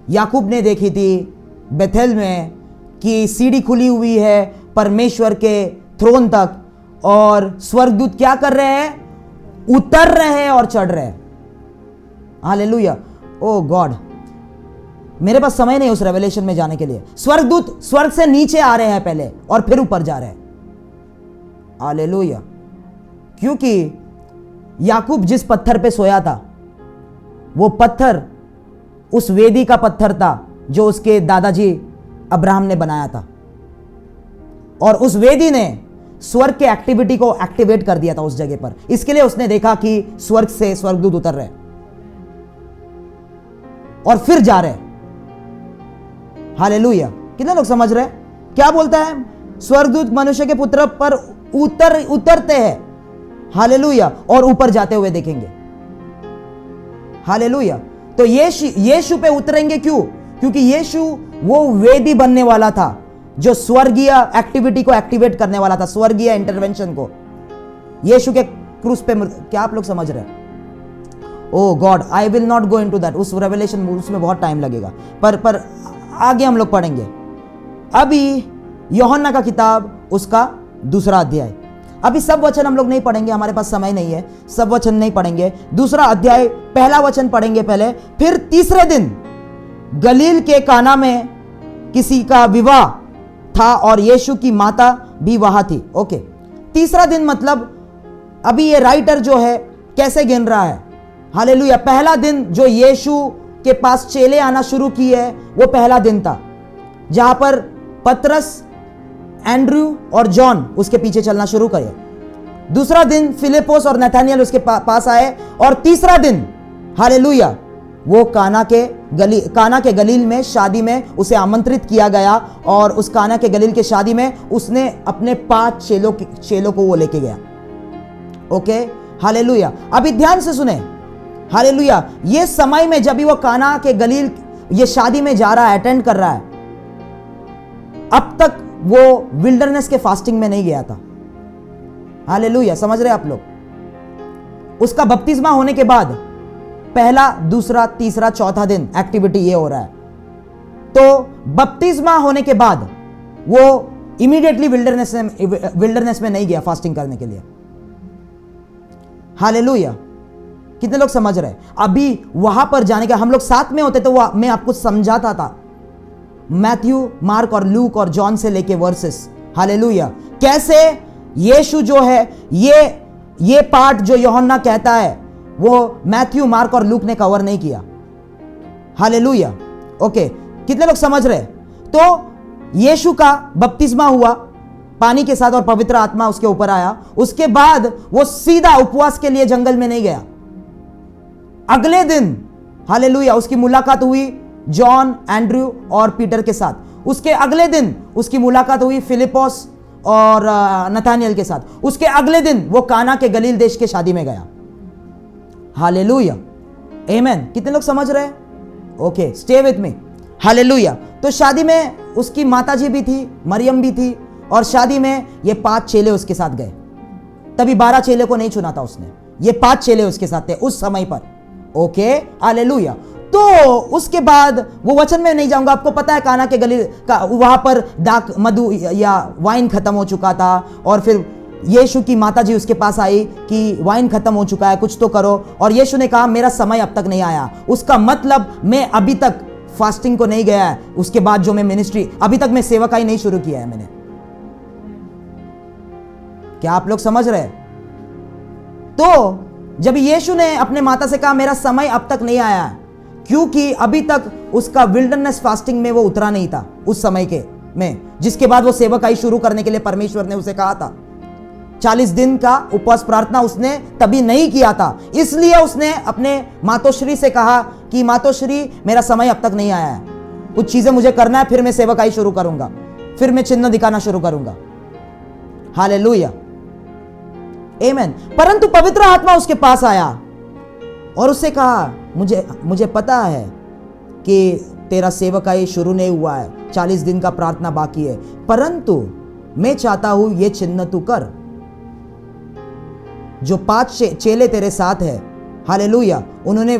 याकूब ने देखी थी बेथेल में, कि सीढ़ी खुली हुई है परमेश्वर के थ्रोन तक, और स्वर्गदूत क्या कर रहे हैं? उतर रहे हैं और चढ़ रहे हैं। हालेलुया। ओ गॉड, मेरे पास समय नहीं उस रेवलेशन में जाने के लिए। स्वर्गदूत स्वर्ग से नीचे आ रहे हैं पहले और फिर ऊपर जा रहे हैं। हालेलुया। क्योंकि याकूब जिस पत्थर पे सोया था, वो पत्थर उस वेदी का पत्थर था जो उसके दादाजी अब्राहम ने बनाया था, और उस वेदी ने स्वर्ग के एक्टिविटी को एक्टिवेट कर दिया था उस जगह पर। इसके लिए उसने देखा कि स्वर्ग से स्वर्गदूत उतर रहे और फिर जा रहे। हालेलुया। कितने लोग समझ रहे? क्या बोलता है? स्वर्गदूत मनुष्य के पुत्र पर उतरते हैं, हालेलुया, और ऊपर जाते हुए देखेंगे। हालेलुया। तो यीशु पे उतरेंगे क्यों? क्योंकि यीशु वो वेदी बनने वाला था जो स्वर्गीय एक्टिविटी को एक्टिवेट करने वाला था, स्वर्गीय इंटरवेंशन को। यीशु के क्रूस पे, क्या आप लोग समझ रहे हैं? Oh God, I will not go into that. उस रेवलेशन उसमें बहुत टाइम लगेगा, पर आगे हम लोग पढ़ेंगे। अभी यूहन्ना का किताब उसका 2 अध्याय। अभी सब वचन हम लोग नहीं पढ़ेंगे, हमारे पास समय नहीं है, सब वचन नहीं पढ़ेंगे। 2 अध्याय पहला वचन पढ़ेंगे पहले। फिर तीसरे दिन गलील के काना में किसी का विवाह था और यीशु की माता भी वहां थी। ओके, तीसरा दिन मतलब अभी ये राइटर जो है कैसे गिन रहा है? हालेलुया। पहला दिन जो यीशु के पास चेले आना शुरू किए, वो पहला दिन था जहां पर पतरस, एंड्रयू और जॉन उसके पीछे चलना शुरू करे। दूसरा दिन फिलिपोस और नथानियल उसके पास आए, और तीसरा दिन हालेलुया वो काना के गलील में शादी में उसे आमंत्रित किया गया, और उस काना के गलील के शादी में उसने अपने 5 चेलों को वो लेके गया। Okay, hallelujah. अभी ध्यान से सुने, हालेलुया। ये समय में जब भी वो काना के गलील ये शादी में जा रहा है, अटेंड कर रहा है, अब तक वो विल्डरनेस के फास्टिंग में नहीं गया था। हालेलुया। समझ रहे आप लोग? उसका बपतिस्मा होने के बाद पहला, दूसरा, तीसरा, चौथा दिन एक्टिविटी ये हो रहा है। तो बपतिस्मा होने के बाद वो इमीडिएटली विल्डरनेस में नहीं गया फास्टिंग करने के लिए। हालेलुया। कितने लोग समझ रहे? अभी वहां पर जाने का, हम लोग साथ में होते तो मैं आपको समझाता था मैथ्यू, मार्क और लूक और जॉन से लेके वर्सेस। हालेलुया। कैसे यीशु जो है, ये पार्ट जो यूहन्ना कहता है वो मैथ्यू, मार्क और लूक ने कवर नहीं किया। हालेलुया। ओके, कितने लोग समझ रहे? तो यीशु का बपतिस्मा हुआ पानी के साथ और पवित्र आत्मा उसके ऊपर आया। उसके बाद वो सीधा उपवास के लिए जंगल में नहीं गया। अगले दिन हालेलुया उसकी मुलाकात हुई जॉन, एंड्रयू और पीटर के साथ। उसके अगले दिन उसकी मुलाकात हुई फिलिपोस और नथानियल के साथ। उसके अगले दिन वो काना के गलील देश के शादी में गया। हालेलुया, आमेन। कितने लोग समझ रहे हैं? Okay, stay with me. Hallelujah. तो शादी में उसकी माताजी भी थी, मरियम भी थी, और शादी में ये 5 चेले उसके साथ गए। तभी 12 चेले को नहीं चुना था उसने, ये 5 चेले उसके साथ थे उस समय पर। Okay, hallelujah. तो उसके बाद वो वचन में नहीं जाऊंगा, आपको पता है काना के गली का वहां पर दाक मधु या वाइन खत्म हो चुका था, और फिर यीशु की माताजी उसके पास आई कि वाइन खत्म हो चुका है, कुछ तो करो। और यीशु ने कहा मेरा समय अब तक नहीं आया। उसका मतलब मैं अभी तक फास्टिंग को नहीं गया है, उसके बाद जो मैं मिनिस्ट्री, अभी तक मैं सेवकाई नहीं शुरू किया है मैंने। क्या आप लोग समझ रहे? तो जब यीशु ने अपने माता से कहा मेरा समय अब तक नहीं आया, क्योंकि अभी तक उसका विल्डरनेस फास्टिंग में वो उतरा नहीं था उस समय के में, जिसके बाद वो सेवकाई शुरू करने के लिए परमेश्वर ने उसे कहा था। 40 दिन का उपवास प्रार्थना उसने तभी नहीं किया था, इसलिए उसने अपने मातोश्री से कहा कि मातोश्री मेरा समय अब तक नहीं आया है, कुछ चीजें मुझे करना है, फिर मैं सेवकाई शुरू करूंगा, फिर मैं चिन्ह दिखाना शुरू करूंगा। हालेलुया, आमेन। परंतु पवित्र आत्मा उसके पास आया और उससे कहा मुझे पता है कि तेरा सेवकाई शुरू नहीं हुआ है, 40 दिन का प्रार्थना बाकी है, परंतु मैं चाहता हूं ये चिन्ह तू कर। जो 5 चेले तेरे साथ है, हालेलुया, उन्होंने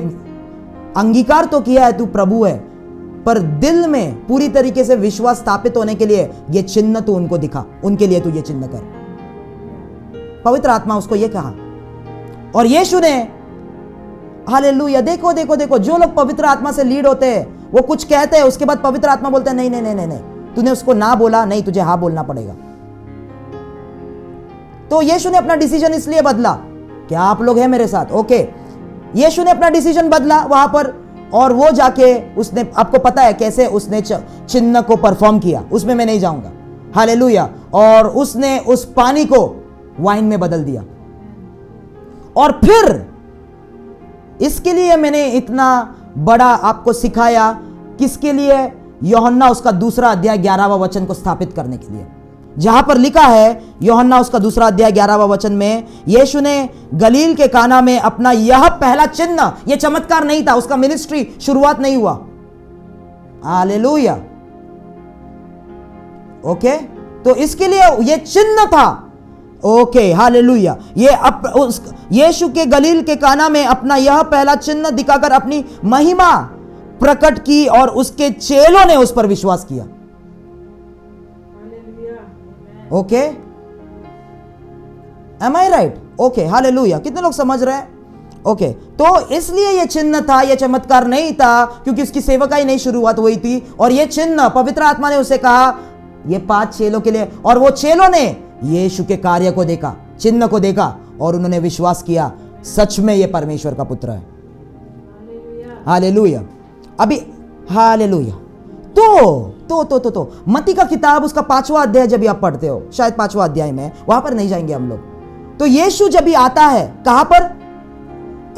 अंगीकार तो किया है तू प्रभु है, पर दिल में पूरी तरीके से विश्वास स्थापित होने के लिए ये चिन्ह तू उनको दिखा, उनके लिए तू ये चिन्ह कर। पवित्र आत्मा उसको ये कहा, और यीशु ने, हालेलुया, देखो देखो देखो, जो लोग पवित्र आत्मा से लीड होते हैं वो कुछ कहते हैं, उसके बाद पवित्र आत्मा बोलते हैं नहीं नहीं नहीं नहीं, तूने उसको ना बोला, नहीं तुझे हाँ बोलना पड़ेगा। तो यीशु ने अपना डिसीजन इसलिए बदला। क्या आप लोग हैं मेरे साथ? ओके, यीशु ने अपना डिसीजन बदला वहां पर, और वो जाके उसने, आपको पता है कैसे उसने चिन्ह को परफॉर्म किया, उसमें मैं नहीं जाऊंगा। हालेलुया। और उसने उस पानी को वाइन में बदल दिया। और फिर इसके लिए मैंने इतना बड़ा आपको सिखाया, किसके लिए? यूहन्ना उसका 2 अध्याय 11वां वचन को स्थापित करने के लिए, जहां पर लिखा है यूहन्ना उसका 2 अध्याय 11वां वचन में, यीशु ने गलील के काना में अपना यह पहला चिन्ह, यह चमत्कार नहीं था, उसका मिनिस्ट्री शुरुआत नहीं हुआ। हालेलुया। ओके, तो इसके लिए यह चिन्ह था। Okay, hallelujah. यीशु के गलील के काना में अपना यह पहला चिन्ह दिखाकर अपनी महिमा प्रकट की और उसके चेलों ने उस पर विश्वास किया। ओके, एम आई राइट? Okay, hallelujah. कितने लोग समझ रहे हैं? ओके, तो इसलिए यह चिन्ह था, यह चमत्कार नहीं था, क्योंकि उसकी सेवकाई नहीं शुरुआत हुई थी, और यह चिन्ह पवित्र आत्मा ने उसे कहा ये 5 चेलों के लिए, और वो चेलों ने यीशु के कार्य को देखा, चिन्ह को देखा, और उन्होंने विश्वास किया सच में ये परमेश्वर का पुत्र है। हालेलुया। अभी हालेलुया। तो मत्ती का किताब उसका 5वां अध्याय जब आप पढ़ते हो, शायद 5वां अध्याय में, वहां पर नहीं जाएंगे हम लोग। तो यीशु जब भी आता है, कहां पर?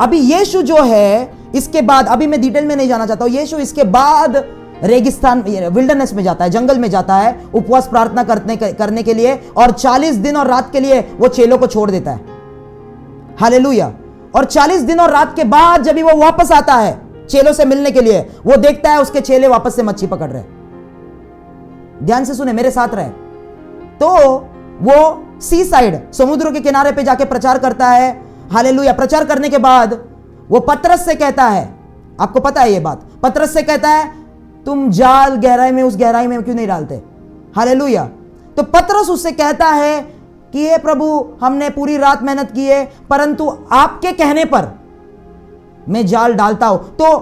अभी यीशु जो है, इसके बाद, अभी मैं डिटेल में नहीं जाना चाहता हूं, यीशु इसके बाद रेगिस्तान, विल्डरनेस में जाता है, जंगल में जाता है उपवास प्रार्थना करने के लिए, और 40 दिन और रात के लिए वो चेलों को छोड़ देता है। हालेलुया। और 40 दिन और रात के बाद जब वो वापस आता है चेलों से मिलने के लिए, वो देखता है उसके चेले वापस से मच्छी पकड़ रहे। ध्यान से सुने, मेरे साथ रहे। तो वो सी साइड, समुद्र के किनारे पे जाके प्रचार करता है। हालेलुया। प्रचार करने के बाद वो पतरस से कहता है, आपको पता है ये बात, पतरस से कहता है तुम जाल गहराई में, उस गहराई में क्यों नहीं डालते? हालेलुया। तो पतरस उससे कहता है कि हे प्रभु, हमने पूरी रात मेहनत की है, परंतु आपके कहने पर मैं जाल डालता हूं। तो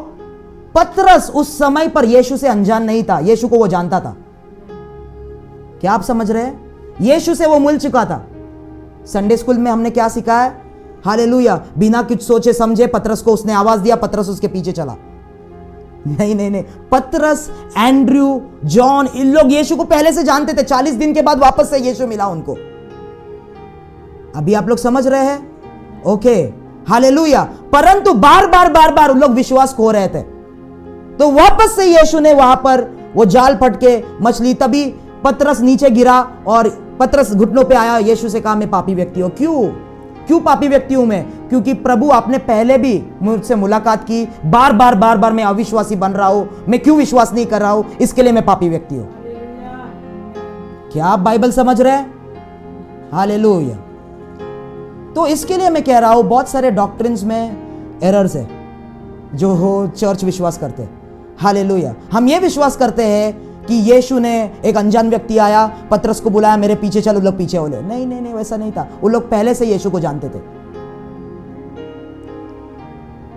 पतरस उस समय पर यीशु से अनजान नहीं था, यीशु को वो जानता था। क्या आप समझ रहे हैं? यीशु से वो मिल चुका था। संडे स्कूल में हमने क्या सीखा है? हालेलुया। बिना कुछ सोचे समझे पतरस को उसने आवाज दिया, पतरस उसके पीछे चला। नहीं नहीं नहीं, पतरस, एंड्रयू, जॉन, इन लोग यीशु को पहले से जानते थे। 40 दिन के बाद वापस से यीशु मिला उनको। अभी आप लोग समझ रहे हैं? Okay, hallelujah. परंतु बार बार उन लोग विश्वास खो रहे थे। तो वापस से यीशु ने वहां पर वो जाल फटके मछली, तभी पतरस नीचे गिरा और पतरस घुटनों पे आया, यीशु से कहा मैं पापी व्यक्ति हूं। क्यों? क्यों पापी व्यक्ति हूं मैं? क्योंकि प्रभु आपने पहले भी मुझसे मुलाकात की, बार बार मैं अविश्वासी बन रहा हूं, मैं क्यों विश्वास नहीं कर रहा हूं, इसके लिए मैं पापी व्यक्ति हूं। क्या आप बाइबल समझ रहे हैं? हालेलुया। तो इसके लिए मैं कह रहा हूं, बहुत सारे डॉक्ट्रिन्स में एरर्स है जो हो चर्च विश्वास करते हैं। हालेलुया। हम ये विश्वास करते हैं कि यीशु ने, एक अनजान व्यक्ति आया, पतरस को बुलाया, मेरे पीछे चल, उन लोग पीछे बोले। नहीं, वैसा नहीं था। उन लोग पहले से यीशु को जानते थे।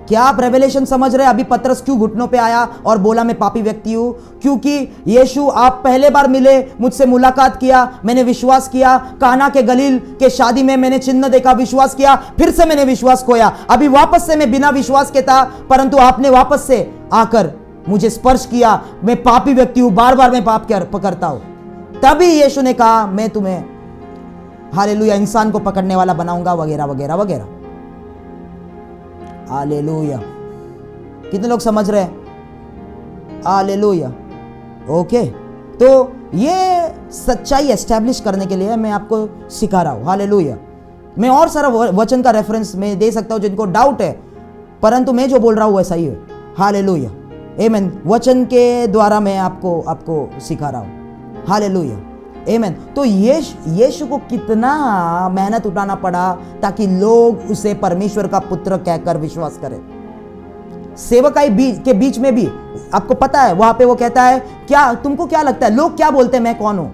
क्या आप रेवलेशन समझ रहे हैं? अभी पतरस क्यों घुटनों पे आया और बोला मैं पापी व्यक्ति हूं? क्योंकि यीशु, आप पहले बार मिले, मुझसे मुलाकात किया, मैंने विश्वास किया, काना के गलील के शादी में मैंने चिन्ह देखा, विश्वास किया, फिर से मैंने विश्वास खोया। अभी वापस से मैं बिना विश्वास के था, परंतु आपने वापस से आकर मुझे स्पर्श किया, मैं पापी व्यक्ति हूं, बार बार मैं पाप करता हूं। तभी यीशु ने कहा मैं तुम्हें, हालेलुया, इंसान को पकड़ने वाला बनाऊंगा, वगैरह वगैरह वगैरह। हालेलुया। कितने लोग समझ रहे हैं? हालेलुया। ओके, तो ये सच्चाई एस्टैब्लिश करने के लिए मैं आपको सिखा रहा हूं। हालेलुया। मैं और सारा वचन का रेफरेंस मैं दे सकता हूं जिनको डाउट है, परंतु मैं जो बोल रहा हूं वैसा ही है। हालेलुया, आमेन। वचन के द्वारा मैं आपको सिखा रहा हूं। हालेलुया, आमेन। तो यीशु को कितना मेहनत उठाना पड़ा ताकि लोग उसे परमेश्वर का पुत्र कहकर विश्वास करें। सेवकाई के बीच में भी आपको पता है, वहां पे वो कहता है, क्या तुमको क्या लगता है, लोग क्या बोलते हैं मैं कौन हूं?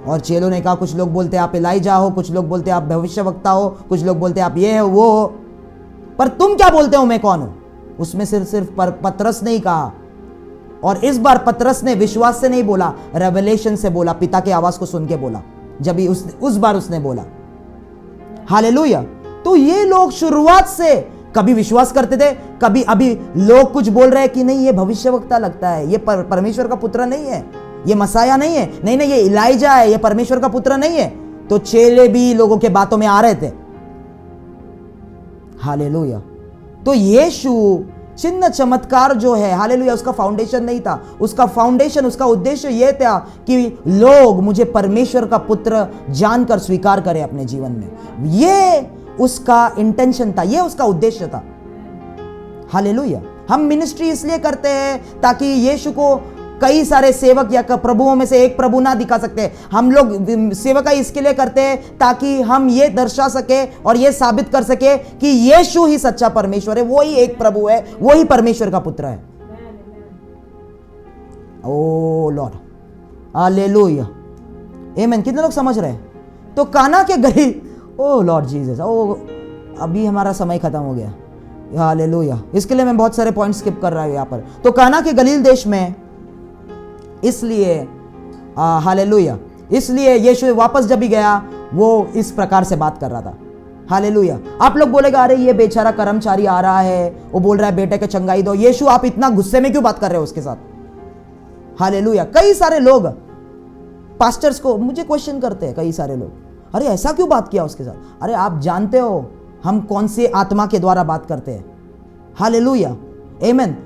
और चेलों ने कहा, कुछ लोग बोलते हैं आप एलाइजा हो, कुछ लोग बोलते हैं आप भविष्यवक्ता हो, कुछ लोग बोलते हैं आप ये हो वो हो, पर तुम क्या बोलते हो मैं कौन हूं? उसमें सिर्फ पतरस ने ही कहा, और इस बार पतरस ने विश्वास से नहीं बोला, रेवलेशन से बोला, पिता की आवाज को सुन के बोला। जब ही उस बार उसने बोला। हालेलुया। तो ये लोग शुरुआत से कभी विश्वास करते थे, कभी अभी लोग कुछ बोल रहे हैं कि नहीं ये भविष्यवक्ता लगता है, ये परमेश्वर का पुत्र नहीं है, ये मसाया नहीं है, नहीं ये इलाइजा है, ये परमेश्वर का पुत्र नहीं है। तो चेले भी लोगों के बातों में आ रहे थे। हालेलुया। तो यीशु चिन्ह चमत्कार जो है, हालेलुया, उसका फाउंडेशन नहीं था। उसका फाउंडेशन, उसका उद्देश्य यह था कि लोग मुझे परमेश्वर का पुत्र जानकर स्वीकार करें अपने जीवन में। यह उसका इंटेंशन था, यह उसका उद्देश्य था। हालेलुया। हम मिनिस्ट्री इसलिए करते हैं ताकि यीशु को कई सारे सेवक या प्रभुओं में से एक प्रभु ना दिखा सकते। हम लोग सेवका इसके लिए करते हैं ताकि हम ये दर्शा सके और ये साबित कर सके कि यीशु ही सच्चा परमेश्वर है, वो ही एक प्रभु है, वो ही परमेश्वर का पुत्र है। ओ लॉर्ड, हालेलुया, आमेन। कितने लोग समझ रहे हैं? तो काना के गलील, ओ लॉर्ड जीसस, ओ अभी हमारा समय खत्म हो गया। हालेलुया। इसके लिए मैं बहुत सारे पॉइंट स्किप कर रहा हूं यहां पर। तो काना के गलील देश में इसलिए हालेलुया, इसलिए यीशु वापस जब भी गया वो इस प्रकार से बात कर रहा था। हालेलुया। आप लोग बोलेगा अरे ये बेचारा कर्मचारी आ रहा है, वो बोल रहा है बेटे के चंगाई दो। यीशु आप इतना गुस्से में क्यों बात कर रहे हो उसके साथ? हालेलुया। कई सारे लोग पास्टर्स को मुझे क्वेश्चन करते हैं, कई सारे लोग, अरे ऐसा क्यों बात किया उसके साथ? अरे आप जानते हो हम कौन से आत्मा के द्वारा बात करते हैं। हालेलुया, आमेन।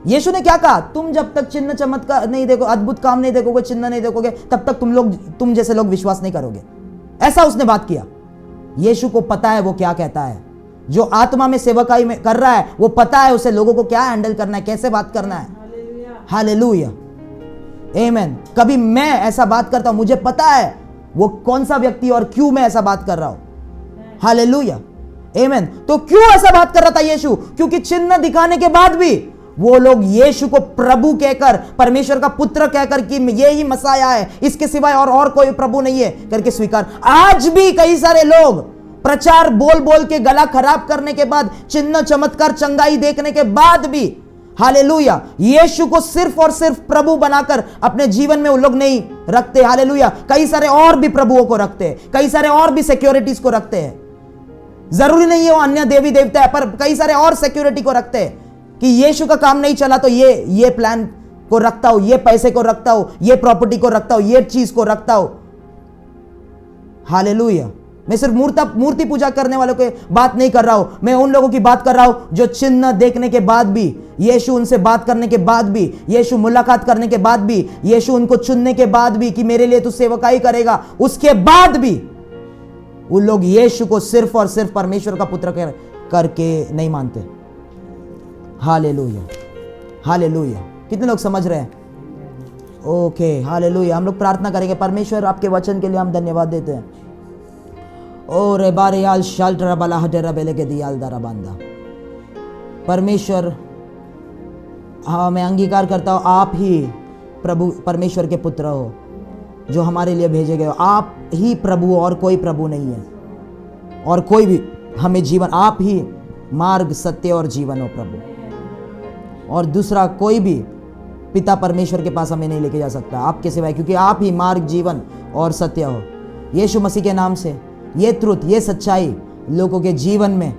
यीशु ने क्या कहा? तुम जब तक चिन्ह चमत्कार नहीं देखो, अद्भुत काम नहीं देखोगे, चिन्ह नहीं देखोगे, तब तक तुम जैसे लोग विश्वास नहीं करोगे। ऐसा उसने बात किया। यीशु को पता है वो क्या कहता है। जो आत्मा में सेवकाई में कर रहा है वो पता है उसे लोगों को क्या हैंडल करना है, कैसे बात करना है। हालेलुया, आमेन। कभी मैं ऐसा बात करता हूं, मुझे पता है वो कौन सा व्यक्ति और क्यों मैं ऐसा बात कर रहा हूं। हालेलुया, आमेन। तो क्यों ऐसा बात कर रहा था यीशु? क्योंकि चिन्ह दिखाने के बाद भी वो लोग यीशु को प्रभु कहकर, परमेश्वर का पुत्र कहकर कि ये ही मसाया है, इसके सिवाय और कोई प्रभु नहीं है करके स्वीकार। आज भी कई सारे लोग प्रचार बोल बोल के गला खराब करने के बाद, चिन्ह चमत्कार चंगाई देखने के बाद भी, हालेलुया, यीशु को सिर्फ और सिर्फ प्रभु बनाकर अपने जीवन में वो लोग नहीं रखते। हालेलुया। कई सारे और भी प्रभुओं को रखते हैं, कई सारे और भी सिक्योरिटीज को रखते हैं। जरूरी नहीं है वो अन्य देवी देवता है, पर कई सारे और सिक्योरिटी को रखते हैं कि यीशु का काम नहीं चला तो ये प्लान को रखता हूं, ये पैसे को रखता हूं, ये प्रॉपर्टी को रखता हूं, ये चीज को रखता हूं। हालेलुया। मैं सिर्फ मूर्ति पूजा करने वालों की बात नहीं कर रहा हूं, मैं उन लोगों की बात कर रहा हूं जो चिन्ह देखने के बाद भी, यीशु उनसे बात करने के बाद भी, यीशु मुलाकात करने के बाद भी, यीशु उनको चुनने के बाद भी कि मेरे लिए तू सेवकाई करेगा, उसके बाद भी वो लोग यीशु को सिर्फ और सिर्फ परमेश्वर का पुत्र करके नहीं मानते। Hallelujah, hallelujah. कितने लोग समझ रहे हैं? Okay, hallelujah. हम लोग प्रार्थना करेंगे। परमेश्वर, आपके वचन के लिए हम धन्यवाद देते हैं। ओ रे बारियाल शाल्टरा बला हटेरा बेले के दियाल दारा बांदा। परमेश्वर, हाँ, मैं अंगीकार करता हूँ आप ही प्रभु परमेश्वर के पुत्र हो जो हमारे लिए भेजे गए हो। आप ही प्रभु, और कोई प्रभु नहीं है, और कोई भी हमें जीवन, आप ही मार्ग, सत्य और जीवन हो प्रभु। और दूसरा कोई भी पिता परमेश्वर के पास हमें नहीं लेके जा सकता आपके सिवाय, क्योंकि आप ही मार्ग, जीवन और सत्य हो। यीशु मसीह के नाम से ये ट्रुथ, ये सच्चाई लोगों के जीवन में,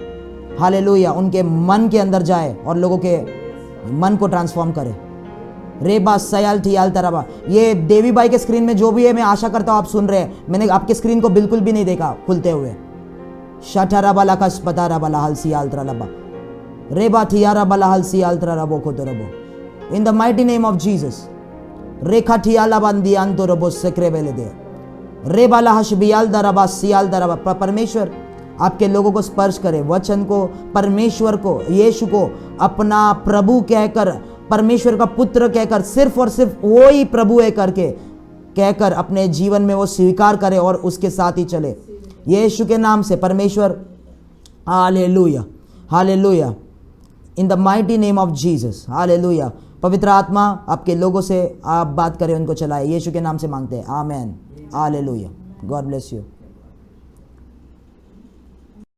हालेलुया, उनके मन के अंदर जाए और लोगों के मन को ट्रांसफॉर्म करे। रेबा सयाल ठियाल तरबा। ये देवी बाई के स्क्रीन में जो भी है, मैं आशा करता हूँ आप सुन रहे हैं। मैंने आपके स्क्रीन को बिल्कुल भी नहीं देखा खुलते हुए। शठरबला कस्पतारबला हलसियाल तरबा रेबा ठियारबला हलसियाल तरबो को तरबो। In the mighty name of Jesus. रेखा ठियाला बंदियान तो रबो सेक्रेबेले दे रेबाला हशबियाल दरबा सियाल दरबा। परमेश्वर आपके लोगों को स्पर्श करे, वचन को, परमेश्वर को, यीशु को अपना प्रभु कहकर, परमेश्वर का पुत्र कहकर, सिर्फ और सिर्फ वो ही प्रभु है करके कहकर अपने जीवन में वो स्वीकार करे और उसके साथ ही चले यीशु के नाम से। परमेश्वर, hallelujah, hallelujah, in the mighty name of Jesus, hallelujah. पवित्र आत्मा आपके लोगों से आप बात करें, उनको चलाए, यीशु के नाम से मांगते हैं, आमेन, हालेलुया। God bless you.